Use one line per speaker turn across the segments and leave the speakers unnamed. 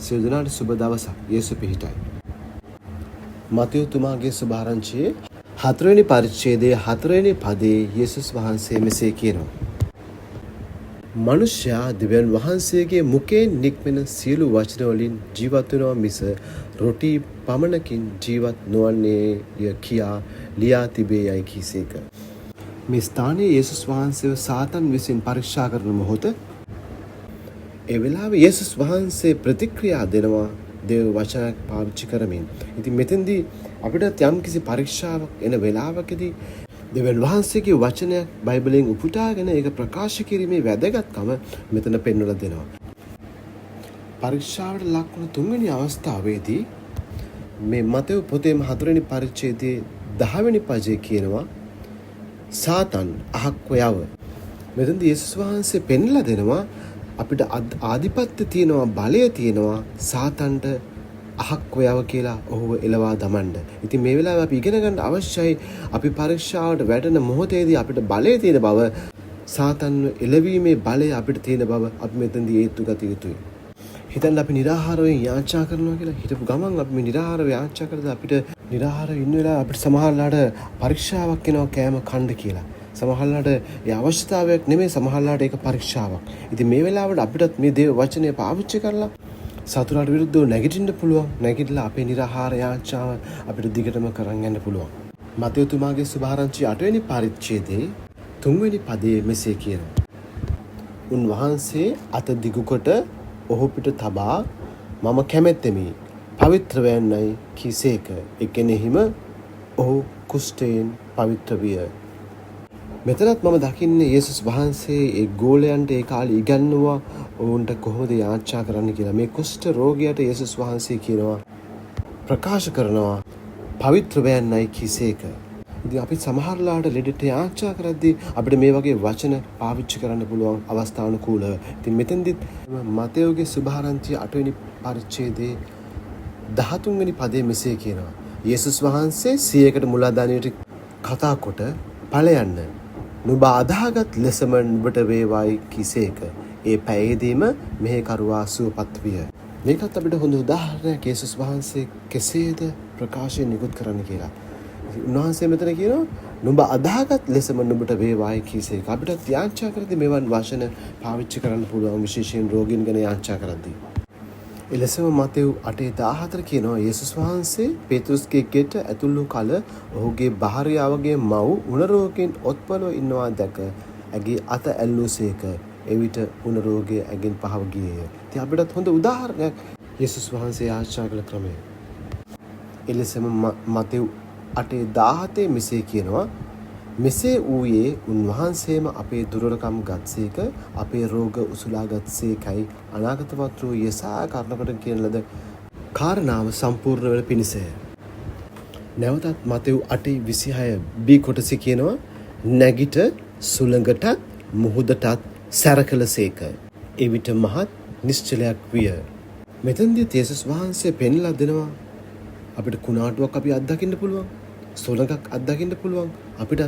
සියලු දෙනාට සුබ දවසක්. යේසු පිහිටයි. මතෙව් තුමාගේ සුභාරංචියේ 4 වෙනි පරිච්ඡේදයේ 4 වෙනි පදයේ යේසුස් වහන්සේ මෙසේ කියනවා. මනුෂ්‍යයා දෙවියන් වහන්සේගේ මුඛයෙන් නික්මෙන සියලු වචන වලින් ජීවත් වෙනවා මිස රොටි පමණකින් ජීවත් නොවන්නේය කියා ලියා තිබේ යයි කීසේක. මේ ස්ථානයේ යේසුස් වහන්සේව සාතන් විසින් පරීක්ෂා කරන මොහොත ඒ වෙලාවේ යේසුස් වහන්සේ ප්‍රතික්‍රියා දෙනවා දේව වචනයක් පාවිච්චි කරමින්. ඉතින් මෙතෙන්දී අපිට යම්කිසි පරීක්ෂාවක් එන වෙලාවකදී දෙවියන් වහන්සේගේ වචනයක් බයිබලයෙන් උපුටාගෙන ඒක ප්‍රකාශ කිරීමේ වැදගත්කම මෙතන පෙන්වලා දෙනවා. පරීක්ෂාවට ලක් වුණු තුන්වෙනි අවස්ථාවේදී මේ මතෙව් පොතේම 4 වෙනි පරිච්ඡේදයේ 10 වෙනි පදයේ කියනවා සාතන් අහක් යව. මෙතනදී යේසුස් වහන්සේ පෙන්ලා දෙනවා අපිට ආධිපත්‍ය තියෙනවා, බලය තියෙනවා සාතන්ට අහක් ඔයව කියලා ඔහුව එලවා දමන්න. ඉතින් මේ වෙලාවේ අපි ඉගෙන ගන්න අවශ්‍යයි අපි පරීක්ෂාවට වැටෙන මොහොතේදී අපිට බලය තියෙන බව, සාතන්ව එළවීමේ බලය අපිට තියෙන බව අපි මෙතනදී හේතු ගත යුතුයි. හිතන්න අපි निराहारව යාචනා කරනවා කියලා. හිතපු ගමන් අපි මේ निराहारව යාචනා කරද්දී අපිට निराहारව ඉන්න වෙලාව අපිට සමහරලාට පරීක්ෂාවක් එනවා කෑම කන්න කියලා. සමහරලාට ඒ අවශ්‍යතාවයක් නෙමෙයි, සමහරලාට ඒක පරීක්ෂාවක්. ඉතින් මේ වෙලාවට අපිටත් මේ දේව වචනය පාවිච්චි කරලා සතුරාට විරුද්ධව නැගිටින්න පුළුවන්. නැගිටලා අපේ निराहार යාචනාව අපිට දිගටම කරන් යන්න පුළුවන්. මතෙව් තුමාගේ සුභාරංචි 8 වෙනි පරිච්ඡේදයේ 3 වෙනි පදයේ මෙසේ කියනවා. උන්වහන්සේ අත දිගුකොට ඔහු පිට තබා මම කැමැත්තෙමි පවිත්‍ර වෙන්නයි කීසේක. එකෙනෙහිම ඔහු කුෂ්ඨයෙන් පවිත්‍ර විය. මෙතනත් මම දකින්නේ යේසුස් වහන්සේ ඒ ගෝලයන්ට ඒ කාලේ ඉගන්වුවා ඔවුන්ට කොහොමද යාචනා කරන්න කියලා. මේ කුෂ්ඨ රෝගියාට යේසුස් වහන්සේ කියනවා, ප්‍රකාශ කරනවා පවිත්‍ර වෙන්නයි කීසේක. ඉතින් අපි සමහරලාට ලෙඩට යාචනා කරද්දී අපිට මේ වගේ වචන පාවිච්චි කරන්න පුළුවන් අවස්ථානුකූලව. ඉතින් මෙතෙන්දිත් මතෙව්ගේ සුභාරංචිය 8 වෙනි පරිච්ඡේදයේ 13 වෙනි පදයේ මෙසේ කියනවා. යේසුස් වහන්සේ 100කට මුලාදානියට කතා කොට ඵලයන්න නුඹ අදාගත් ලෙසම නුඹට වේවායි කිසේක. ඒ පැයේදීම මෙහි කරුවා සුවපත් විය. මේකත් අපිට හොඳ උදාහරණයක් යේසුස් වහන්සේ කෙසේද ප්‍රකාශය නිකුත් කරන්න කියලා. උන්වහන්සේ මෙතන කියනවා නුඹ අදාගත් ලෙසම නුඹට වේවායි කිසේක. අපිට යාචනා කරද්දී මෙවන් වචන පාවිච්චි කරන්න පුළුවන්, විශේෂයෙන් රෝගීන් ගැන යාචනා කරද්දී. එලෙසම මතෙව් 8:14 කියනවා යේසුස් වහන්සේ පේතෘස්ගේ ගෙට ඇතුළු කල ඔහුගේ භාර්යාවගේ මව් උණ රෝගයෙන් ඔත්පලව ඉන්නවා දැක ඇගේ අත ඇල්ලුසේක. එවිට උණ රෝගය ඇගෙන් පහව ගියේය. ඉතින් අපිටත් හොඳ උදාහරණයක් යේසුස් වහන්සේ ආශා කළ ක්‍රමය. එලෙසම මතෙව් 8:17 මෙසේ කියනවා මෙසේ ඌයේ උන්වහන්සේම අපේ දුර්වලකම් ගත්සේක, අපේ රෝග උසුලා ගත්සේකයි අනාගත වත්‍රෝ යසායා කරනකොට කියන ලද කාරණාව සම්පූර්ණ වෙන පිණිසය. නැවතත් මතෙව් 8:26 B කොටසේ කියනවා නැගිට සුළඟටත් මුහුදටත් සැරකලසේක. එවිට මහත් නිශ්චලයක් විය. මෙතෙන්දී යේසුස් වහන්සේ පෙන්ලා දෙනවා අපිට කුණාටුවක් අපි අත්දකින්න පුළුවන්, සුළඟක් අත්දකින්න පුළුවන්, අපිට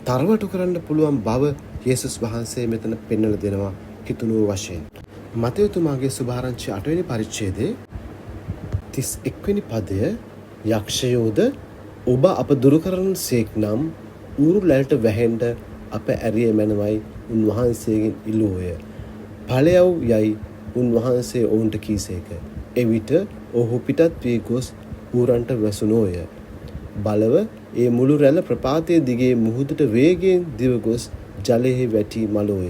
තරවටු කරන්න පුළුවන් බව යේසුස් වහන්සේ මෙතන පෙන්වලා දෙනවා කිතුණුව වශයෙන්. මතෙව් තුමාගේ සුභාරංචි 8 වෙනි පරිච්ඡේදයේ 31 වෙනි පදය යක්ෂයෝද ඔබ අප දුරු කරන සේක් නම් ඌරු ලැලට වැහෙන්න අප ඇරිය මැනවයි උන්වහන්සේගෙන් ඉල්ලුවෝය. ඵලයව් යයි උන්වහන්සේ ඔවුන්ට කීසේක. එවිට ඔහු පිටත් වී ගොස් ඌරන්ට වැසුණෝය. බලව ඒ මුළු රැළ ප්‍රපාතයේ දිගේ මුහුදට වේගයෙන් දිව ගොස් ජලයේ වැටි මලෝය.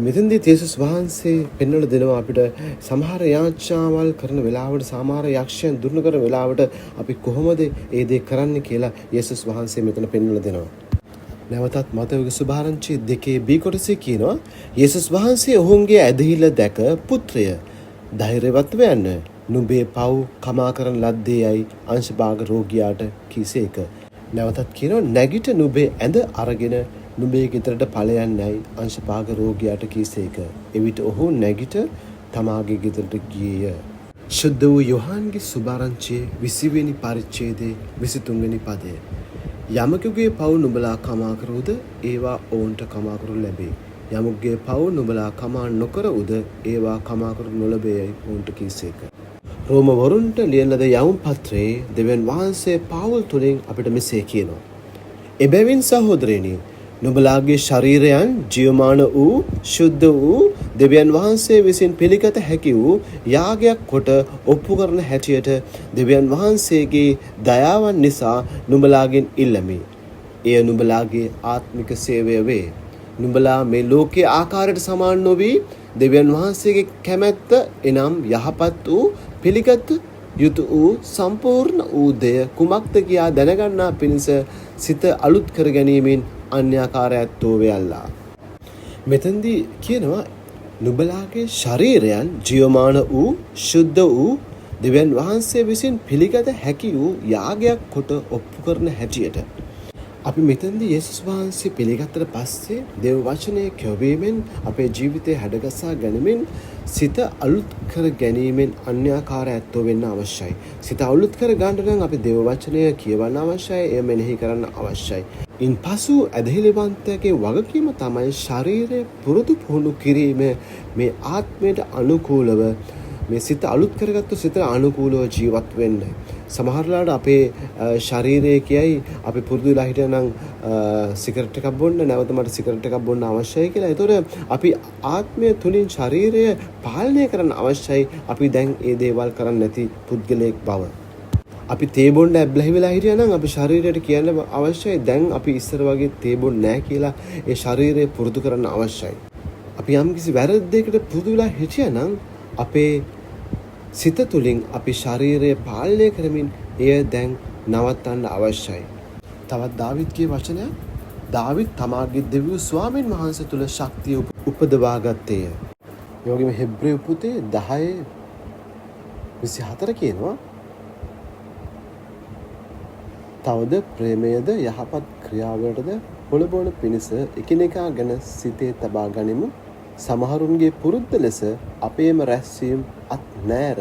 මෙතෙන්දී යේසුස් වහන්සේ පෙන්වලා දෙනවා අපිට සමහර යාචනාවල් කරන වෙලාවට, සමහර යක්ෂයන් දුර්ණ කරන වෙලාවට අපි කොහොමද ඒ දේ කරන්න කියලා යේසුස් වහන්සේ මෙතන පෙන්වලා දෙනවා. නැවතත් මතෙව්ගේ සුභාරංචි 2 B කොටසේ කියනවා යේසුස් වහන්සේ ඔවුන්ගේ ඇදහිල්ල දැක පුත්‍රය ධෛර්යවත් වෙන්න නුඹේ පව් කමා කරන ලද්දේ යයි අංශභාග රෝගියාට කීසේක. නැවතත් කියනවා නැගිට නුඹේ ඇඳ අරගෙන නුඹේ ගෙදරට ඵලයන්යි අංශභාග රෝගියාට කීසේක. එවිට ඔහු නැගිට තමාගේ ගෙදරට ගියේය. ශුද්ධ වූ යොහන්ගේ සුභාරංචියේ 20 වෙනි පරිච්ඡේදයේ 23 වෙනි පදය. යමකෙකුගේ පව් නුඹලා කමා කරුද ඒවා ඔවුන්ට කමා කරු ලැබේ. යමෙකුගේ පව් නුඹලා කමා නොකර උද ඒවා කමා කරු නොලැබේයි ඔවුන්ට කීසේක. රෝමවරුන්ට ලියන ලද යවුම් පත්‍රයේ දෙවියන් වහන්සේ පාවුල් තුලින් අපිට මෙසේ කියනවා. එබැවින් සහෝදරයනි, නුඹලාගේ ශරීරයන් ජීවමාන වූ ශුද්ධ වූ දෙවියන් වහන්සේ විසින් පිළිගත හැකි වූ යාගයක් කොට ඔප්පු කරන හැටියට දෙවියන් වහන්සේගේ දයාවන් නිසා නුඹලාගෙන් ඉල්ලමි. එය නුඹලාගේ ආත්මික සේවය වේ. නුඹලා මේ ලෝකයේ ආකාරයට සමාන නොවි දෙවියන් වහන්සේගේ කැමැත්ත එනම් යහපත් වූ පිළිගත යුතු වූ සම්පූර්ණ වූ දෙය කුමක්ද කියා දැනගන්නා පිණිස සිත අලුත් කර ගැනීමෙන් අන්‍යාකාරයත්වෝ වෙයල්ලා. මෙතෙන්දී කියනවා නුඹලාගේ ශරීරයන් ජීවමාන වූ ශුද්ධ වූ දෙවියන් වහන්සේ විසින් පිළිගත හැකි වූ යාගයක් කොට ඔප්පු කරන හැටියට අපි මෙතෙන්දී යේසුස් වහන්සේ පිළිගත්තට පස්සේ දේව වචනය කියවීමෙන් අපේ ජීවිතය හැඩගසා ගැනීමෙන් සිත අලුත් කර ගැනීමෙන් අන්‍යාකාරයත්වෝ වෙන්න අවශ්‍යයි. සිත අලුත් කර ගන්න නම් අපි දේව වචනය කියවන්න අවශ්‍යයි. එය මෙනෙහි කරන්න අවශ්‍යයි. ඉන්පසු ඇදහිලිවන්තයාගේ වගකීම තමයි ශරීරය පුරුදු පුහුණු කිරීම මේ ආත්මයට අනුකූලව මේ සිත අලුත් කරගත්තු සිතට අනුකූලව ජීවත් වෙන්න. සමහරලාට අපේ ශරීරය කියයි අපි පුරුදු වෙලා හිටියනම් සිගරට් එකක් බොන්න නැවත මට සිගරට් එකක් බොන්න අවශ්‍යයි කියලා. ඒතකොට අපි ආත්මය තුලින් ශරීරය පාලනය කරන්න අවශ්‍යයි. අපි දැන් ඒ දේවල් කරන්නේ නැති පුද්ගලයෙක් බව. අපි තේ බොන්න ඇබ්ලහි වෙලා හිටියනම් අපි ශරීරයට කියන්න අවශ්‍යයි දැන් අපි ඉස්සර වගේ තේ බොන්නේ නැහැ කියලා ඒ ශරීරය පුරුදු කරන්න අවශ්‍යයි. අපි යම්කිසි වැරද්දයකට පුරුදු වෙලා හිටියනම් අපේ සිත තුළින් අපි ශරීරය පාලනය කරමින් එය දැන් නවත්තන්න අවශ්‍යයි. තවත් දාවිද්ගේ වචනයක් දාවිද් තමාගේ දෙවියන් ස්වාමීන් වහන්සේ තුළ ශක්තිය උපදවා ගත්තේය. ඒ වගේම හෙබ්‍රේය පොතේ 10:24 කියනවා තවද ප්‍රේමයද යහපත් ක්‍රියාවලටද පොළඹවන පිණිස එකිනෙකා ගැන සිතේ තබා ගනිමු. සමහරුන්ගේ පුරුද්ද ලෙස අපේම රැස්වීම අත් නෑර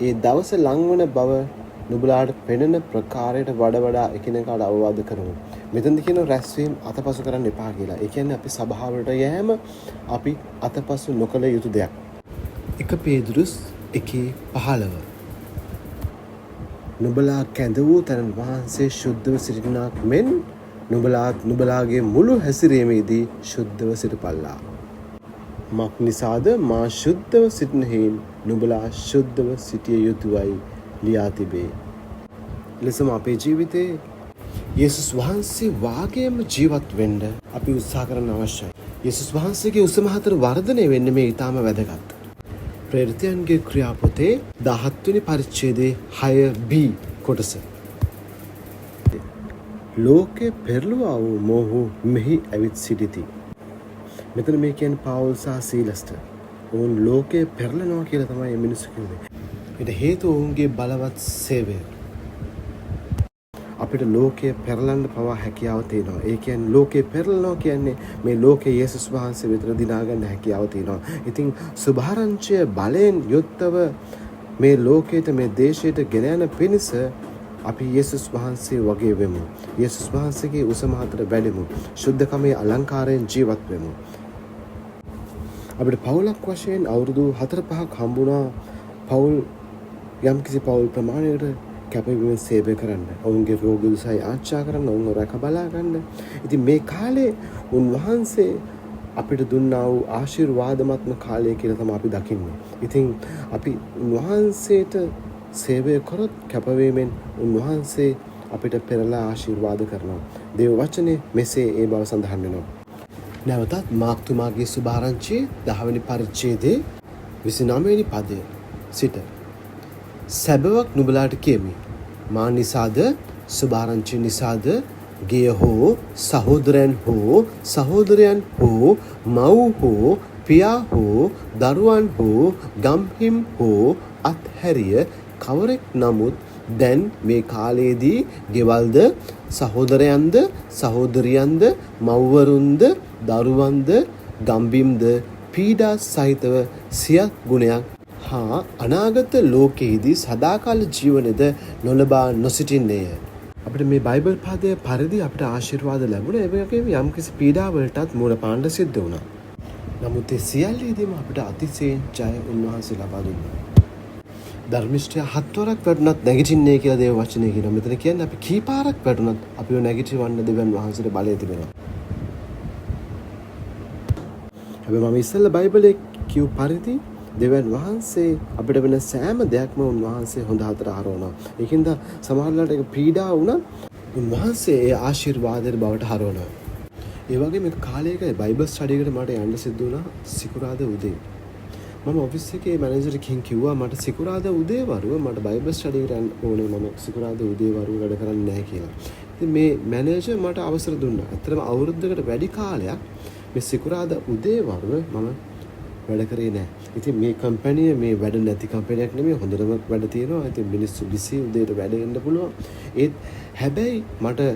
ඒ දවස ලංවන බව නුඹලාට පෙනෙන ප්‍රකාරයට වඩා එකිනෙකාට අවවාද කරමු. මෙතනදි කියන රැස්වීම අතපසු කරන්න එපා කියලා. ඒ කියන්නේ අපි සභාවට යෑම අපි අතපසු නොකළ යුතු දෙයක්. 1 පේදුරුස් 1:15 නුඹලා කැඳ වූ තැන වහන්සේ ශුද්ධව සිටිනාක් මෙන් නුඹලාගේ මුළු හැසිරීමේදී ශුද්ධව සිටපල්ලා. මක් නිසාද මා ශුද්ධව සිටින හේන් නුඹලා ශුද්ධව සිටිය යුතුයයි ලියා තිබේ. ලෙසම අපේ ජීවිතේ යේසුස් වහන්සේ වාගේම ජීවත් වෙන්න අපි උත්සාහ කරන්න අවශ්‍යයි. යේසුස් වහන්සේගේ උසමහතර වර්ධනය වෙන්න මේ ඊටාම වැදගත්. ප්‍රේරිතයන්ගේ ක්‍රියාපොතේ 17 වෙනි පරිච්ඡේදයේ 6b කොටස. ලෝකේ පෙරළුවා වූ මොහු මෙහි ඇවිත් සිටිති. මෙතන මේ කියන්නේ පාවුල් සහ සීලස්ට. ඔවුන් ලෝකේ පෙරලනවා කියලා තමයි මේ මිනිස්සු කියන්නේ. ඒට හේතුව ඔවුන්ගේ බලවත් සේවය. අපිට ලෝකයේ පෙරලන්න පවා හැකියාව තියෙනවා. ඒ කියන්නේ ලෝකේ පෙරලනවා කියන්නේ මේ ලෝකේ යේසුස් වහන්සේ විතර දිනා ගන්න හැකියාව තියෙනවා. ඉතින් සුභාරංචිය බලෙන් යුක්තව මේ ලෝකයට මේ දේශයට ගෙන යන පිණිස අපි යේසුස් වහන්සේ වගේ වෙමු. යේසුස් වහන්සේගේ උසමහතට වැඩෙමු. ශුද්ධකමේ අලංකාරයෙන් ජීවත් වෙමු. අපිට පවුලක් වශයෙන් අවුරුදු 4-5ක් හම්බුණා. පවුල් යම්කිසි පවුල් ප්‍රමාණයකට කැපවීමෙන් සේවය කරන්න. ඔවුන්ගේ රෝග දුසයි ආරක්ෂා කරන්න, ඔවුන්ව රැක බලා ගන්න. ඉතින් මේ කාලේ උන්වහන්සේ අපිට දුන්නා වූ ආශිර්වාදමත්ම කාලය කියලා තමයි අපි දකින්නේ. ඉතින් අපි උන්වහන්සේට සේවය කරොත් කැපවීමෙන් උන්වහන්සේ අපිට පෙරලා ආශිර්වාද කරනවා. දේව වචනේ මෙසේ ඒ බව සඳහන් වෙනවා. නැවතත් මාක්තුමාගේ සුභාරංචියේ 10 වෙනි පරිච්ඡේදයේ 29 වෙනි පදය සිට සැබවක් නුඹලාට කියමි. මා නිසාද සුභාරංචිය නිසාද ගෙය හෝ සහෝදරයන් හෝ මව් හෝ පියා හෝ දරුවන් හෝ ගම්හිම් හෝ අත්හැරිය කවරෙක් නමුත් දැන් මේ කාලයේදී ගෙවල්ද සහෝදරයන්ද සහෝදරියන්ද මව්වරුන්ද දරුවන්ද ගම්බිම්ද පීඩා සහිතව සියක් ගුණයක් හා අනාගත ලෝකයේදී සදාකාල ජීවනයේද නොලබා නොසිටින්නේය. අපිට මේ බයිබල් පදය පරිදි අපිට ආශිර්වාද ලැබුණා. ඒ වගේම යම්කිසි පීඩාවලටත් මුහුණ පාන්න සිද්ධ වුණා. නමුත් ඒ සියල්ලේදීම අපිට අතිශයින් ජය උන්වහන්සේ ලබා දුන්නා. ධර්මිෂ්ඨය 7 වරක් වැටුණත් නැගිටින්නේ කියලා දේව වචනේ කියනවා. මෙතන කියන්නේ අපි කීපාරක් වැටුණත් අපිව නැගිටවන්න දෙවියන් වහන්සේට බලය තිබෙනවා. හැබැයි මම ඉස්සෙල්ලා බයිබලයේ කියු පරිදි දෙවියන් වහන්සේ අපිට වෙන සෑම දෙයක්ම උන්වහන්සේ හොඳ හතර හරවනවා. ඒකින්ද සමහරවිට ඒක පීඩා වුණා උන්වහන්සේ ඒ ආශිර්වාදයේ බවට හරවනවා. ඒ වගේ මේ කාලයක බයිබල් ස්ටඩි එකට මට යන්න සිද්ධ වුණා සිකුරාදා උදේ. මම ඔෆිස් එකේ මැනේජර් කෙනෙක් කිව්වා මට සිකුරාදා උදේ වරුව මට බයිබල් ස්ටඩි එකට යන්න ඕනේ. මම සිකුරාදා උදේ වරුව වැඩ කරන්නේ නැහැ කියලා. ඉතින් මේ මැනේජර් මට අවසර දුන්නා. ඇත්තටම අවුරුද්දකට වැඩි කාලයක් මේ සිකුරාදා උදේ වරුව මම වැඩ කරේ නැහැ. ඉතින් මේ කම්පැනි මේ වැඩ නැති කම්පැනියක් නෙමෙයි හොඳටම වැඩ තියෙනවා. ඉතින් මිනිස්සු බිසි උදේට වැඩ එන්න පුළුවන්. ඒත් හැබැයි මට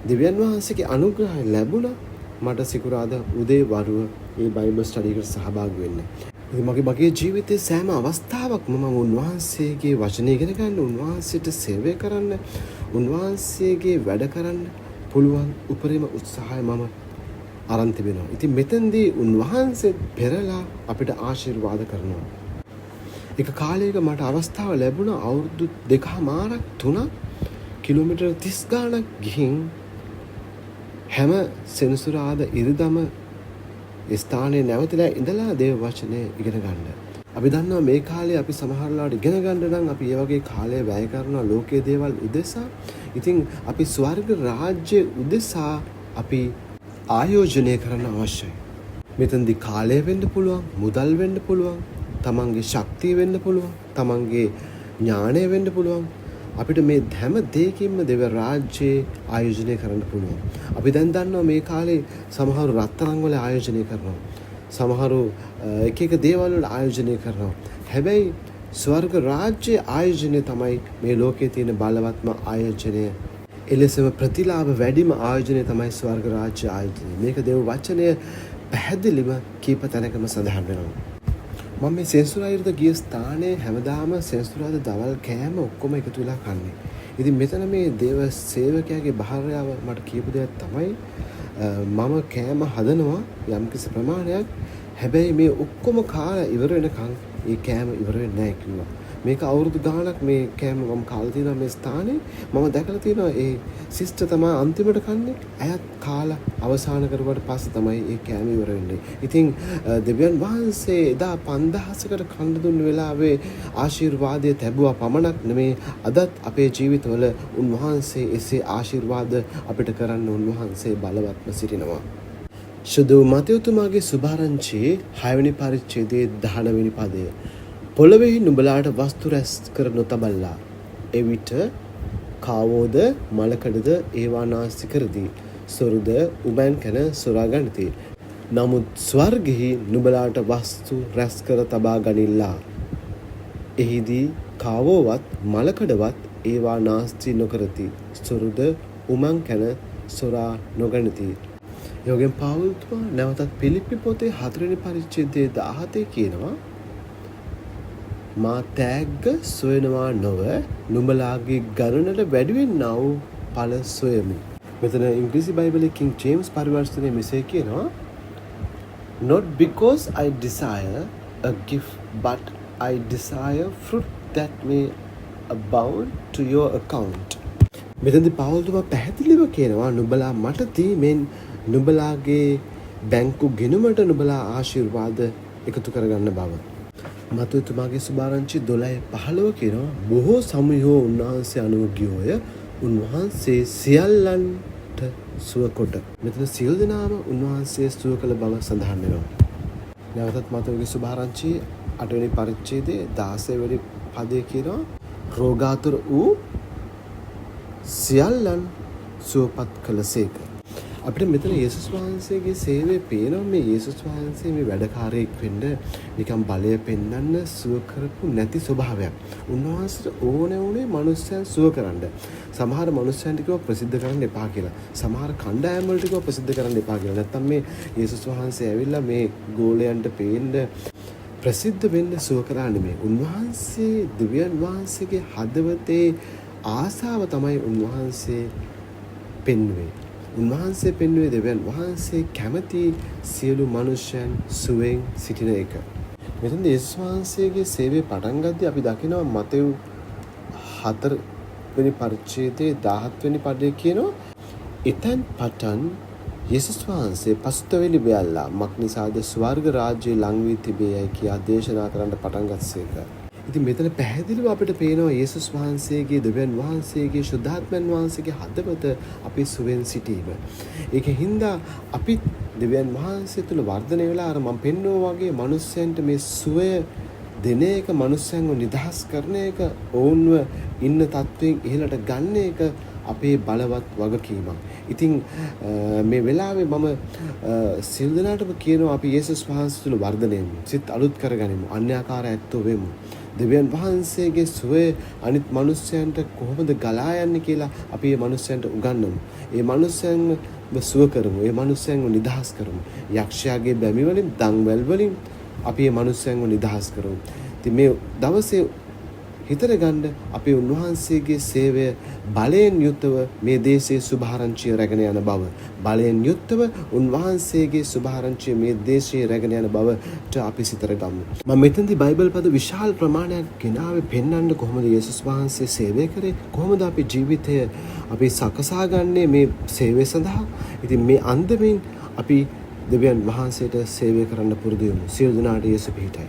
දෙවියන් වහන්සේගේ අනුග්‍රහය ලැබුණා මට සිකුරාදා උදේ වරුව මේ බයිබල් ස්ටඩි එකට සහභාගී වෙන්න. ඉතින් මගේ ජීවිතයේ සෑම අවස්ථාවකම මම උන්වහන්සේගේ වචනය ඉගෙන ගන්න, උන්වහන්සේට සේවය කරන්න, උන්වහන්සේගේ වැඩ කරන්න පුළුවන් උපරිම උත්සාහය මම අරන් තිබෙනවා. ඉතින් මෙතෙන්දී උන්වහන්සේ පෙරලා අපිට ආශිර්වාද කරනවා. එක කාලයක මට අවස්ථාව ලැබුණා අවුරුදු 2මාරක් 3ක් කිලෝමීටර් 30 ගාණක් ගිහින් හැම සෙනසුරාදා ඉරිදම ස්ථානයේ නැවතිලා ඉඳලා දේව වචනය ඉගෙන ගන්න. අපි දන්නවා මේ කාලේ අපි සමහරලාට ඉගෙන ගන්න නම් අපි මේ වගේ කාලය වැය කරනවා ලෝකයේ දේවල් උදෙසා. ඉතින් අපි ස්වර්ග රාජ්‍ය උදෙසා අපි ආයෝජනය කරන්න අවශ්‍යයි. මෙතනදී කාලය වෙන්න පුළුවන්, මුදල් වෙන්න පුළුවන්, තමන්ගේ ශක්තිය වෙන්න පුළුවන්, තමන්ගේ ඥාණය වෙන්න පුළුවන්. අපිට මේ හැම දෙයකින්ම දෙව රාජ්‍යයේ ආයෝජනය කරන්න පුළුවන්. අපි දැන් දන්නවා මේ කාලේ සමහර රත්තරන් වල ආයෝජනය කරනවා. සමහරු එක එක දේවල් වල ආයෝජනය කරනවා. හැබැයි ස්වර්ග රාජ්‍යයේ ආයෝජනය තමයි මේ ලෝකයේ තියෙන බලවත්ම ආයෝජනය. එලෙසම ප්‍රතිලාභ වැඩිම ආයෝජනය තමයි ස්වර්ග රාජ්‍ය ආයෝජනය. මේක දේව වචනය පැහැදිලිව කීප තැනකම සඳහන් වෙනවා. මම මේ සෙන්සුරාදා ගිය ස්ථානයේ හැමදාම සෙන්සුරාදා දවල් කෑම ඔක්කොම එකතු වෙලා කන්නේ. ඉතින් මෙතන මේ දේව සේවකයාගේ භාර්යාව මට කියපු දෙයක් තමයි මම කෑම හදනවා යම්කිසි ප්‍රමාණයක්. හැබැයි මේ ඔක්කොම කාලා ඉවර වෙනකන් ඒ කෑම ඉවර වෙන්නේ නැහැ කිව්වා. මේක අවුරුදු ගාණක් මේ කෑම මම කාලා තියෙනවා මේ ස්ථානේ. මම දැකලා තියෙනවා ඒ සිස්ටර් තමයි අන්තිමට කන්නේ. ඇයත් කාලා අවසන් කරුවාට පස්සේ තමයි ඒ කෑම ඉවර වෙන්නේ. ඉතින් දෙවියන් වහන්සේ එදා 5000කට කන්න දුන්න වෙලාවේ ආශිර්වාදය ලැබුවා පමණක් නෙමේ අදත් අපේ ජීවිතවල උන්වහන්සේ එසේ ආශිර්වාද අපිට කරන්න උන්වහන්සේ බලවත්ව සිටිනවා. සුදු මතයතුමාගේ සුභාරංචියේ 6 වෙනි පරිච්ඡේදයේ 19 වෙනි පදය. පොළොවෙහි නුඹලාට වස්තු රැස් කර නොතබල්ලා. එවිට කාවෝද මලකඩද ඒවා නාස්ති කරදී. සොරුද උබැන් කන සොරා ගනිති. නමුත් ස්වර්ගෙහි නුඹලාට වස්තු රැස් කර තබා ගනිල්ලා. එහිදී කාවෝවත් මලකඩවත් ඒවා නාස්ති නොකරති. සොරුද උමන් කන සොරා නොගනිති. යෝගෙන් පාවුල්තුමා නැවතත් පිලිප්පි පොතේ 4 වෙනි පරිච්ඡේදයේ 17 කියනවා මා තෑග්ග සොයනවා නොව නුඹලාගේ ගණනට වැඩි වෙන්නා වූ ඵල සොයමි. මෙතන ඉංග්‍රීසි බයිබලයේ කිං ජේම්ස් පරිවර්තනයේ මෙසේ කියනවා not because I desire a gift but I desire fruit that may abound to your account. මෙතනදී පාවුල්තුමා පැහැදිලිව කියනවා නුඹලා මට දීමෙන් නුඹලාගේ බැංකු ගිණුමට නුඹලා ආශිර්වාද එකතු කරගන්න බව. මතයතුමාගේ සුභාරංචි 12:15 කියනවා බොහෝ සමයෝ උන්වහන්සේ අනුව ගියෝය උන්වහන්සේ සියල්ලන්ට සුව කොට. මෙතන සියලු දෙනාම උන්වහන්සේ සුව කළ බව සඳහන් වෙනවා. නැවතත් මතයගේ සුභාරංචි 8 වෙනි පරිච්ඡේදයේ 16 වෙනි පදයේ කියනවා රෝගාතුර වූ සියල්ලන් සුවපත් කළසේක. අපිට මෙතන යේසුස් වහන්සේගේ සේවය පේනවා. මේ යේසුස් වහන්සේ මේ වැඩකාරයෙක් වෙන්න නිකම් බලය පෙන්වන්න සුව කරපු නැති ස්වභාවයක්. උන්වහන්සේට ඕනේ වුණේ මිනිස්සුන් සුව කරන්න. සමහර මිනිස්සුන්ට කිව්වා ප්‍රසිද්ධ කරන්න එපා කියලා. සමහර කණ්ඩායම් වලට කිව්වා ප්‍රසිද්ධ කරන්න එපා කියලා. නැත්තම් මේ යේසුස් වහන්සේ ඇවිල්ලා මේ ගෝලයන්ට පේන්න ප්‍රසිද්ධ වෙන්න සුව කරා නෙමෙයි. උන්වහන්සේ දිව්‍යන් වහන්සේගේ හදවතේ ආසාව තමයි උන්වහන්සේ පෙන්වුවේ. උන්වහන්සේ පෙන්වුවේ දෙවියන් වහන්සේ කැමති සියලු මනුෂ්‍යයන් සුවෙන් සිටින එක. මෙතනදී යේසුස් වහන්සේගේ සේවය පටන් ගද්දී අපි දකිනවා මතෙව් 4 වෙනි පරිච්ඡේදයේ 17 වෙනි පදයේ කියනවා එතෙන් පටන් යේසුස් වහන්සේ පසුතැවිලි වෙයල්ලා මක්නිසාද ස්වර්ග රාජ්‍යය ළඟ වී තිබේයයි කියා දේශනා කරන්න පටන් ගත්සේක. ඉතින් මෙතන පැහැදිලිව අපිට පේනවා යේසුස් වහන්සේගේ දෙවියන් වහන්සේගේ ශුද්ධාත්මයන් වහන්සේගේ හදවත අපි සුවෙන් සිටීම. ඒකෙන් හින්දා අපි දෙවියන් වහන්සේ තුල වර්ධනය වෙලා අර මම පෙන්වුවා වගේ මිනිස්සුන්ට මේ සුවය දෙන එක, මිනිස්සුන්ව නිදහස් කරන එක, ඔවුන්ව ඉන්න තත්වයෙන් ඉහළට ගන්න එක අපේ බලවත් වගකීමක්. ඉතින් මේ වෙලාවේ මම සිල් දනාටම කියනවා අපි යේසුස් වහන්සේ තුල වර්ධනය වෙමු. සිත අලුත් කරගනිමු. අන්‍යාකාර ඇත්තෝ වෙමු. දෙවියන් වහන්සේගේ සුවය අනිත් මිනිස්යන්ට කොහොමද ගලා යන්නේ කියලා අපි මේ මිනිස්යන්ට උගන්වමු. මේ මිනිස්යන්ව සුව කරමු. මේ මිනිස්යන්ව නිදහස් කරමු. යක්ෂයාගේ බැමි වලින්, දන්වැල් වලින් අපි මේ මිනිස්යන්ව නිදහස් කරමු. ඉතින් මේ දවසේ හිතට ගන්න අපේ උන්වහන්සේගේ සේවය බලයෙන් යුක්තව මේ දේශයේ සුභාරංචිය රැගෙන යන බව, බලයෙන් යුක්තව උන්වහන්සේගේ සුභාරංචිය මේ දේශයේ රැගෙන යන බවට අපි සිතට ගමු. මම මෙතනදී බයිබල් පද විශාල ප්‍රමාණයක් ගෙනාවේ පෙන්වන්න කොහොමද යේසුස් වහන්සේ සේවය කරේ, කොහොමද අපේ ජීවිතය අපි සකසා ගන්නේ මේ සේවය සඳහා. ඉතින් මේ අන්දමින් අපි දෙවියන් වහන්සේට සේවය කරන්න පුරුදු වෙමු. සියලු දෙනාට යේසු පිහිටයි.